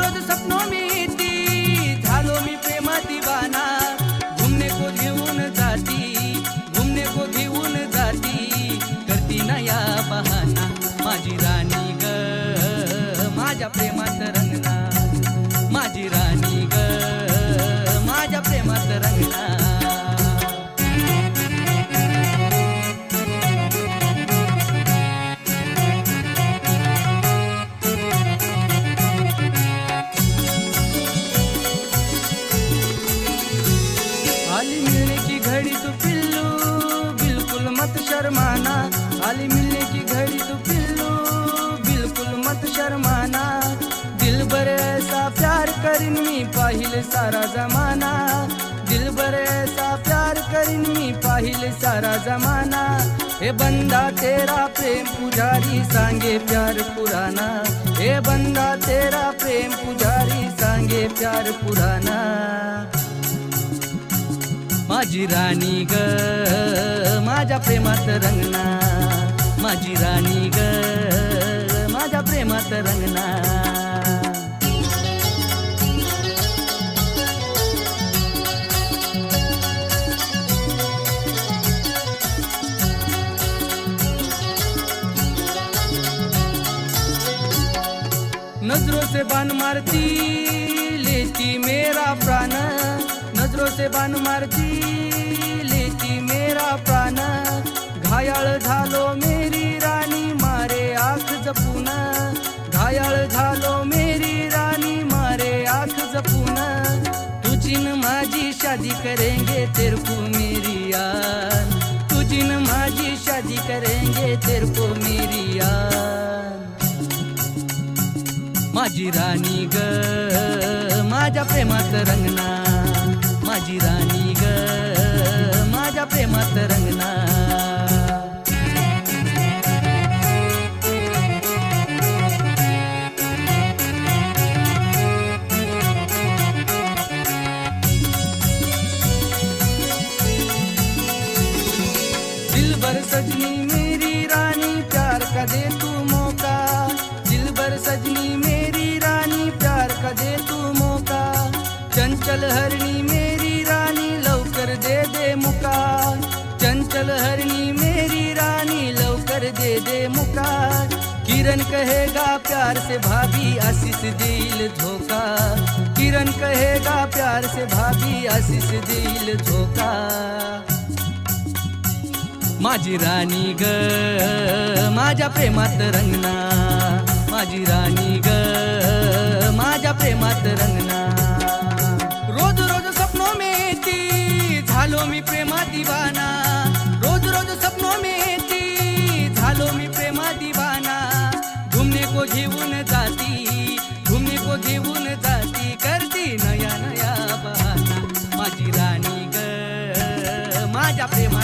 रोज सपनों में थी, झालो मी प्रेमा दीवाना। घूमने को घेऊन जाती, घूमने को घेऊन जाती, करती नया बहाना। माझी राणी ग माझ्या प्रेमात रंगना, माझी राणी ग माझ्या प्रेमात रंगना। आली मिलने की घड़ी तू पिल्लू, बिल्कुल मत शर्माना। आली मिलने की घड़ी तू पिल्लू, बिल्कुल मत शर्माना। दिल भर ऐसा प्यार करीन मी पाहिले सारा जमाना। दिल भर ऐसा प्यार करीन मी पाहिले सारा जमाना। हे बंदा तेरा प्रेम पुजारी सांगे प्यार पुराना। हे बंदा तेरा प्रेम पुजारी सांगे प्यार पुराना। माझी राणी ग माझ्या प्रेमात रंगना, माझी राणी ग माझ्या प्रेमात रंगना। नजरों से बान मारती लेती मेरा प्राण, नजरों से बान मारती लेती मेरा प्राण। घायाळ झालो मेरी राणी मारे आँख जपून, घायाळ झालो मेरी राणी मारे आँख जपून। तुझी न माझी शादी करेंगे तेरे को मेरी यार, तुझी न माझी शादी करेंगे तेरे को मेरी यार। माझी राणी ग माझ्या प्रेमात रंगना, माझी राणी ग माझ्या प्रेमात रंगना। दिलबर सजनी मेरी रानी प्यार का दे तू मौका, दिलबर सजनी मेरी रानी प्यार का दे तू मौका। चंचल हरणी मेरी रानी लवकर दे दे मुका, चंचल हरणी मेरी रानी लवकर दे दे मुका। किरण कहेगा प्यार से भाभी आशीष दिल धोखा, किरण कहेगा प्यार से भाभी आशीष दिल धोखा। माझी राणी ग माझ्या प्रेमात रंगना, माझी राणी ग माझ्या प्रेमात रंगना। रोज रोज सपनों में थी, झालो मी प्रेमा दीवाना। रोज रोज सपनों में थी, झालो मी प्रेमा दीवाना। घूमने को घेऊन जाती, घूमने को घेऊन जाती, करती नया नया बहाना। माझी राणी ग माझ्या प्रेमा